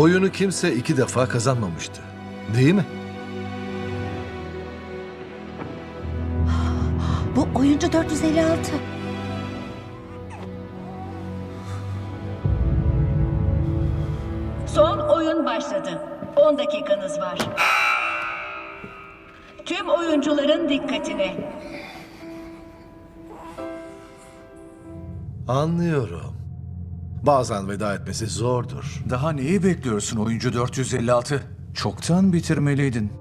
oyunu kimse 2 defa kazanmamıştı. Değil mi? Bu oyuncu 456. Son oyun başladı. 10 dakikanız var. Tüm oyuncuların dikkatine. Anlıyorum. Bazen veda etmesi zordur. Daha neyi bekliyorsun oyuncu 456? Çoktan bitirmeliydin.